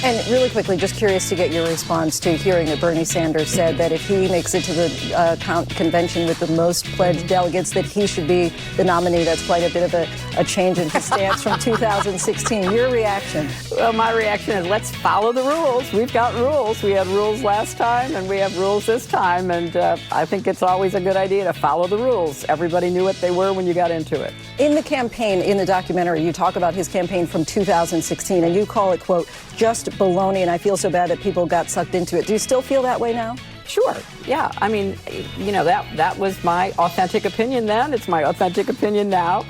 And really quickly, just curious to get your response to hearing that Bernie Sanders said that if he makes it to the convention with the most pledged delegates, that he should be the nominee. That's quite a bit of a change in his stance from 2016. Your reaction? Well, my reaction is let's follow the rules. We've got rules. We had rules last time, and we have rules this time. And I think it's always a good idea to follow the rules. Everybody knew what they were when you got into it. In the campaign, in the documentary, you talk about his campaign from 2016, and you call it, quote, just baloney, and I feel so bad that people got sucked into it. Do you still feel that way now? Sure. Yeah. I mean, you know, that was my authentic opinion then. It's my authentic opinion now.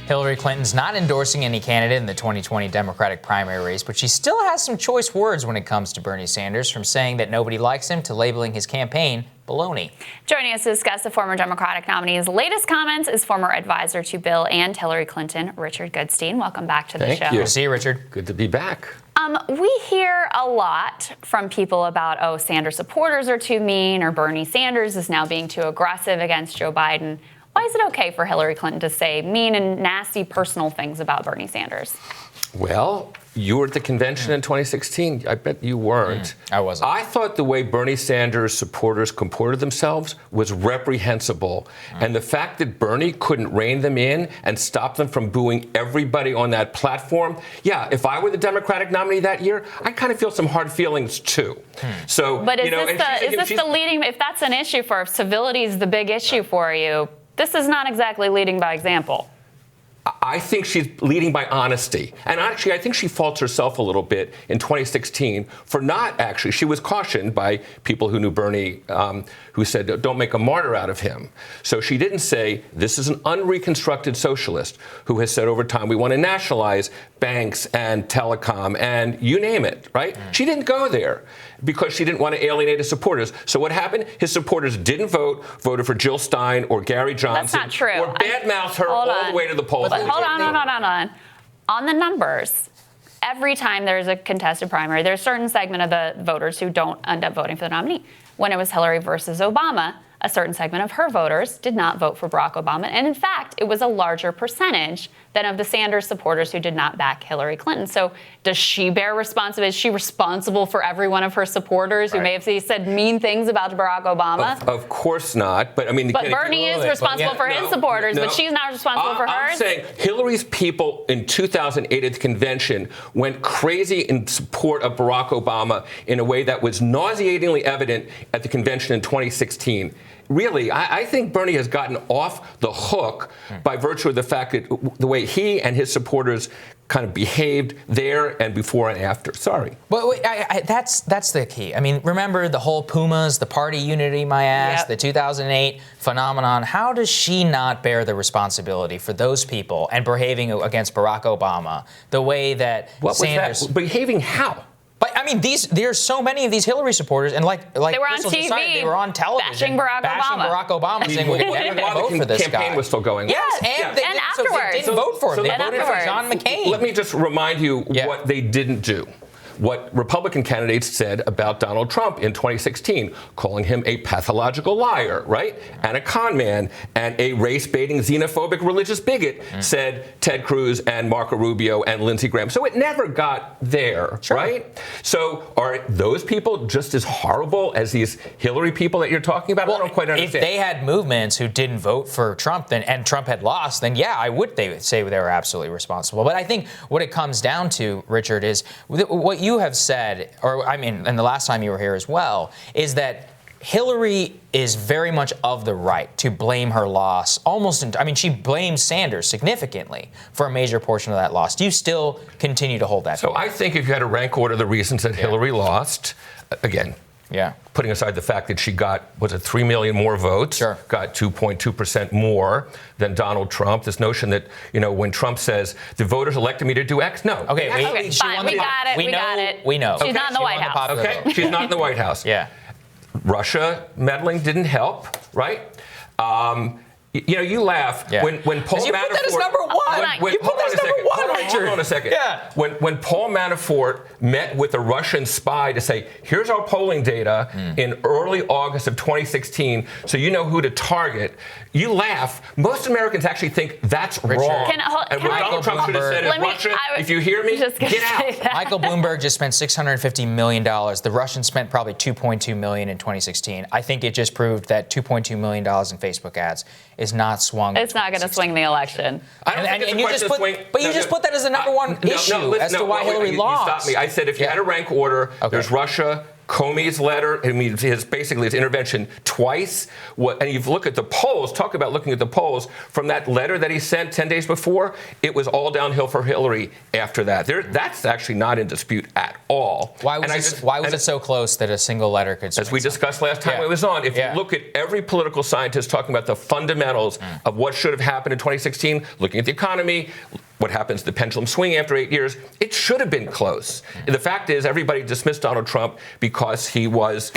Hillary Clinton's not endorsing any candidate in the 2020 Democratic primary race, but she still has some choice words when it comes to Bernie Sanders, from saying that nobody likes him to labeling his campaign baloney. Joining us to discuss the former Democratic nominee's latest comments is former advisor to Bill and Hillary Clinton, Richard Goodstein. Welcome back to the show. Thank you. Good to see you, Richard. Good to be back. We hear a lot from people about, oh, Sanders supporters are too mean, or Bernie Sanders is now being too aggressive against Joe Biden. Why is it okay for Hillary Clinton to say mean and nasty personal things about Bernie Sanders? Well, you were at the convention in 2016. I bet you weren't. I wasn't. I thought the way Bernie Sanders supporters comported themselves was reprehensible. And the fact that Bernie couldn't rein them in and stop them from booing everybody on that platform, yeah, if I were the Democratic nominee that year, I kind of feel some hard feelings too. So, but is this the leading, if that's an issue for, if civility is the big issue for you, this is not exactly leading by example. I think she's leading by honesty. And actually, I think she faults herself a little bit in 2016 for not actually. She was cautioned by people who knew Bernie, who said, don't make a martyr out of him. So she didn't say, this is an unreconstructed socialist who has said over time, we want to nationalize banks and telecom and you name it, right? She didn't go there because she didn't want to alienate his supporters. So what happened? His supporters didn't voted for Jill Stein or Gary Johnson. That's not true. Or badmouthed her all the way to the polls. But hold on. On the numbers, every time there's a contested primary, there's a certain segment of the voters who don't end up voting for the nominee. When it was Hillary versus Obama, a certain segment of her voters did not vote for Barack Obama. And in fact, it was a larger percentage than of the Sanders supporters who did not back Hillary Clinton. So does she bear responsibility? Is she responsible for every one of her supporters who may have said mean things about Barack Obama? Of course not. But I mean, but Bernie is responsible for his supporters, but she's not responsible for hers. I'm saying Hillary's people in 2008 at the convention went crazy in support of Barack Obama in a way that was nauseatingly evident at the convention in 2016. Really, I think Bernie has gotten off the hook by virtue of the fact that the way he and his supporters kind of behaved there and before and after. Sorry. Well, that's the key. I mean, remember the whole Pumas, the party unity, my ass, the 2008 phenomenon. How does she not bear the responsibility for those people and behaving against Barack Obama the way that Sanders... Was that? Behaving how? But I mean, there's so many of these Hillary supporters, and like they were on Krystal TV, decided, they were on television bashing Barack Obama, saying we're going to vote for this guy. The campaign was still going on. Yes, and afterwards. So they didn't vote for him. They voted for John McCain. Let me just remind you what they didn't do. What Republican candidates said about Donald Trump in 2016, calling him a pathological liar, right? And a con man and a race-baiting, xenophobic religious bigot, said Ted Cruz and Marco Rubio and Lindsey Graham. So it never got there, right? So are those people just as horrible as these Hillary people that you're talking about? Well, I don't quite understand. If they had movements who didn't vote for Trump and Trump had lost, then they would say they were absolutely responsible. But I think what it comes down to, Richard, is what you have said, or I mean, and the last time you were here as well, is that Hillary is very much of the right to blame her loss. She blames Sanders significantly for a major portion of that loss. Do you still continue to hold that? So I think if you had to rank order the reasons that Hillary lost, again, putting aside the fact that she got, 3 million more votes, got 2.2% more than Donald Trump. This notion that, when Trump says, the voters elected me to do X, no. Okay, fine, we got it. We know. She's not in the White House. Okay, she's not in the White House. Yeah. Russia meddling didn't help, right? You know, you laugh when Paul Manafort. You put that as number one. You put that as number one, Richard. Hold on a second. Yeah. When Paul Manafort met with a Russian spy to say, here's our polling data in early August of 2016, so you know who to target, you laugh. Most Americans actually think that's wrong. And what Donald Trump should have said is, Russia, if you hear me, get out. Michael Bloomberg just spent $650 million. The Russians spent probably $2.2 million in 2016. I think it just proved that $2.2 million in Facebook ads is not swung. It's not going to swing the election. You just put that as the number one issue as to why Hillary lost. You stopped me. I said if you had a rank order, there's Russia, Comey's letter, I mean, his intervention twice. And you look at the polls, talk about looking at the polls from that letter that he sent 10 days before, it was all downhill for Hillary after that. That's actually not in dispute at all. Why was it so close that a single letter could swing? As we discussed last time it was on, if you look at every political scientist talking about the fundamentals of what should have happened in 2016, looking at the economy, what happens to the pendulum swing after 8 years, it should have been close. The fact is, everybody dismissed Donald Trump because he was,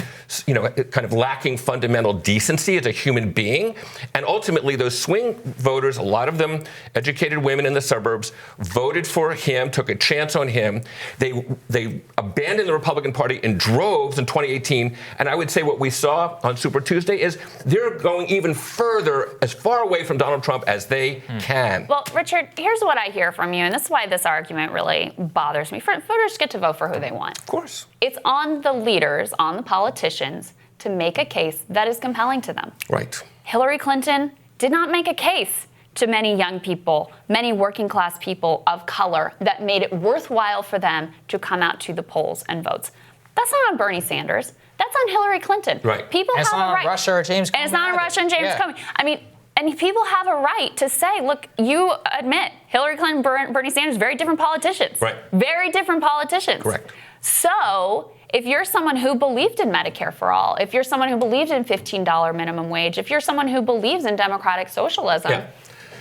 kind of lacking fundamental decency as a human being. And ultimately, those swing voters, a lot of them educated women in the suburbs, voted for him, took a chance on him. They abandoned the Republican Party in droves in 2018. And I would say what we saw on Super Tuesday is they're going even further, as far away from Donald Trump as they can. Well, Richard, here's what I hear from you, and this is why this argument really bothers me. Voters get to vote for who they want. Of course. It's on the leaders, on the politicians, to make a case that is compelling to them. Right. Hillary Clinton did not make a case to many young people, many working class people of color that made it worthwhile for them to come out to the polls and vote. That's not on Bernie Sanders. That's on Hillary Clinton. Right. People have a right. It's not on Russia or James Comey. And it's not on Russia and James Comey. I mean, and people have a right to say, look, you admit Hillary Clinton, Bernie Sanders, very different politicians. Right. Very different politicians. Correct. So if you're someone who believed in Medicare for all, if you're someone who believed in $15 minimum wage, if you're someone who believes in democratic socialism,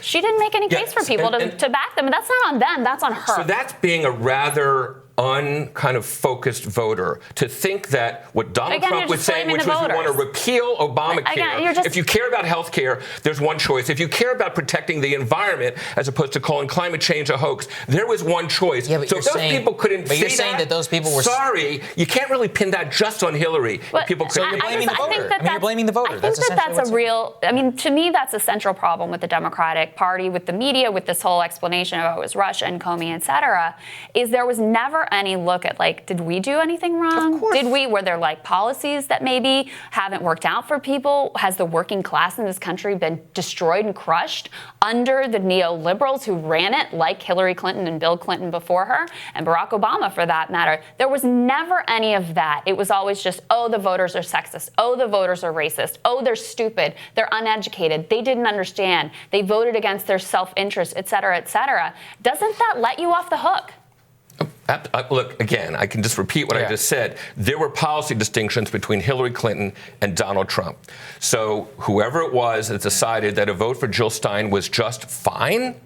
she didn't make any case for people to back them. And that's not on them. That's on her. So that's being a rather kind of focused voter to think that what Donald Trump was saying, which was you want to repeal Obamacare. If you care about health care, there's one choice. If you care about protecting the environment as opposed to calling climate change a hoax, there was one choice. Yeah, but so if those people couldn't see you're saying that those people were sorry, you can't really pin that just on Hillary. People couldn't. You're blaming the voter. You're blaming the voter. I think that's a real. I mean, to me, that's a central problem with the Democratic Party, with the media, with this whole explanation of it was Russia and Comey, et cetera, is there was never any look at, like, did we do anything wrong? Of course. Were there, like, policies that maybe haven't worked out for people? Has the working class in this country been destroyed and crushed under the neoliberals who ran it, like Hillary Clinton and Bill Clinton before her, and Barack Obama, for that matter? There was never any of that. It was always just, oh, the voters are sexist. Oh, the voters are racist. Oh, they're stupid. They're uneducated. They didn't understand. They voted against their self-interest, et cetera, et cetera. Doesn't that let you off the hook? Look, again, I can just repeat what I just said. There were policy distinctions between Hillary Clinton and Donald Trump. So whoever it was that decided that a vote for Jill Stein was just fine,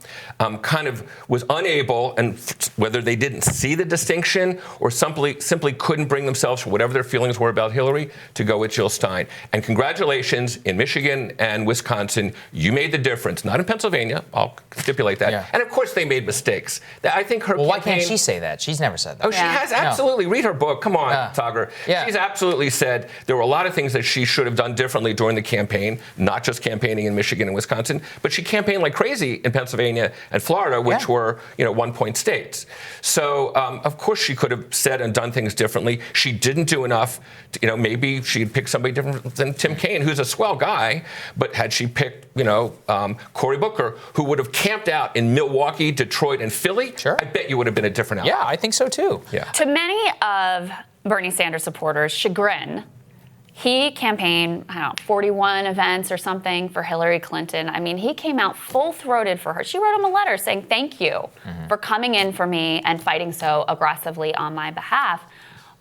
kind of was unable, and whether they didn't see the distinction or simply couldn't bring themselves, for whatever their feelings were about Hillary, to go with Jill Stein. And congratulations, in Michigan and Wisconsin, you made the difference. Not in Pennsylvania, I'll stipulate that. Yeah. And of course they made mistakes. I think her campaign, why can't she say that? She's never said that. Oh, she has absolutely. Read her book. Come on, Saagar. Yeah. She's absolutely said there were a lot of things that she should have done differently during the campaign, not just campaigning in Michigan and Wisconsin, but she campaigned like crazy in Pennsylvania and Florida, which were, 1-point states. So, of course, she could have said and done things differently. She didn't do enough. Maybe she'd pick somebody different than Tim Kaine, who's a swell guy, but had she picked, Cory Booker, who would have camped out in Milwaukee, Detroit, and Philly, I bet you would have been a different outcome. Yeah, I think so too. Yeah. To many of Bernie Sanders supporters' chagrin, he campaigned, 41 events or something for Hillary Clinton. I mean, he came out full-throated for her. She wrote him a letter saying, thank you for coming in for me and fighting so aggressively on my behalf.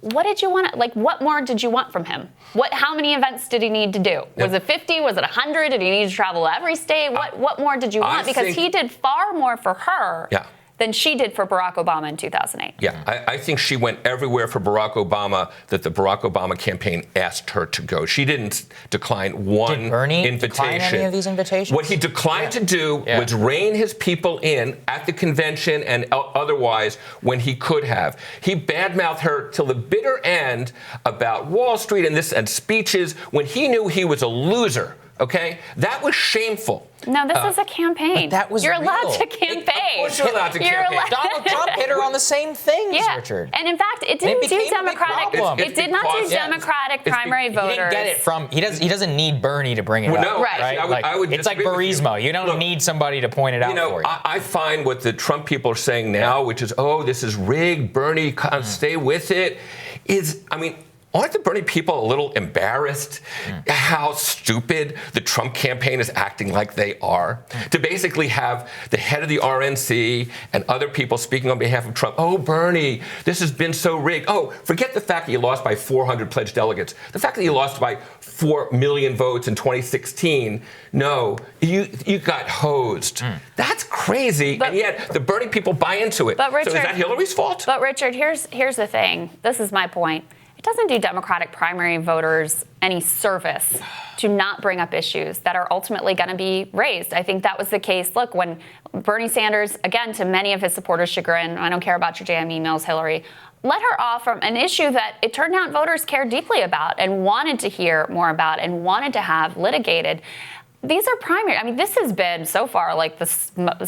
What did you want? What more did you want from him? How many events did he need to do? Was it 50? Was it 100? Did he need to travel every state? What more did you want? Because he did far more for her than she did for Barack Obama in 2008. Yeah, I think she went everywhere for Barack Obama that the Barack Obama campaign asked her to go. She didn't decline one Did Bernie invitation. decline any of these invitations? What he declined to do was rein his people in at the convention and otherwise when he could have. He badmouthed her till the bitter end about Wall Street and speeches when he knew he was a loser. Okay, that was shameful. No, this is a campaign. But that was You're allowed real. to campaign. Of course you're allowed to campaign. Donald Trump hit her on the same things, Yeah, Richard. and in fact, it And didn't it do became a big Democratic. problem. It did not do Democratic primary voters. He didn't get it from. He doesn't need Bernie to bring it up. No, Right. I would it's like disagree with you. Burisma. You don't need somebody to point it out for you. I find what the Trump people are saying now, which is, oh, this is rigged, Bernie, stay with it, aren't the Bernie people a little embarrassed how stupid the Trump campaign is acting like they are? To basically have the head of the RNC and other people speaking on behalf of Trump, oh, Bernie, this has been so rigged. Oh, forget the fact that you lost by 400 pledged delegates. The fact that you lost by 4 million votes in 2016, no, you got hosed. That's crazy, and yet the Bernie people buy into it. But Richard, so is that Hillary's fault? But Richard, here's the thing. This is my point. It doesn't do Democratic primary voters any service to not bring up issues that are ultimately going to be raised. I think that was the case. Look, when Bernie Sanders, again, to many of his supporters' chagrin, I don't care about your damn emails, Hillary, let her off from an issue that it turned out voters cared deeply about and wanted to hear more about and wanted to have litigated. These are primary. I mean, this has been so far like the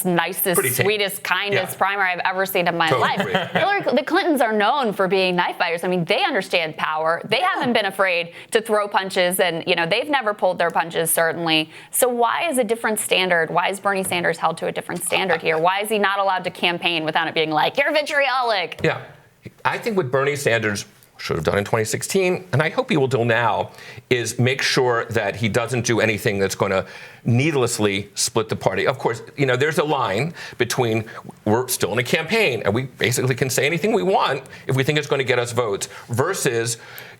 nicest, sweetest, kindest primary I've ever seen in my life. The Clintons are known for being knife fighters. I mean, they understand power. They haven't been afraid to throw punches, and they've never pulled their punches, certainly. So why is a different standard? Why is Bernie Sanders held to a different standard here? Why is he not allowed to campaign without it being like, you're vitriolic? Yeah, I think what Bernie Sanders should have done in 2016, and I hope he will do now, is make sure that he doesn't do anything that's going to needlessly split the party. Of course, there's a line between we're still in a campaign and we basically can say anything we want if we think it's going to get us votes versus,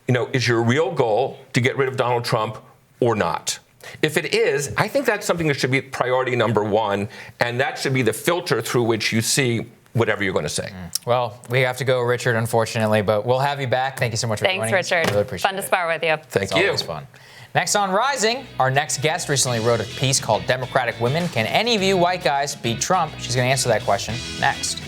is your real goal to get rid of Donald Trump or not? If it is, I think that's something that should be priority number one, and that should be the filter through which you see whatever you're going to say. Well, we have to go, Richard, unfortunately, but we'll have you back. Thank you so much for joining us. Thanks, Richard. Really appreciate Fun to spar with you. Thank you. Always fun. Next on Rising, our next guest recently wrote a piece called Democratic Women. Can any of you white guys beat Trump? She's going to answer that question next.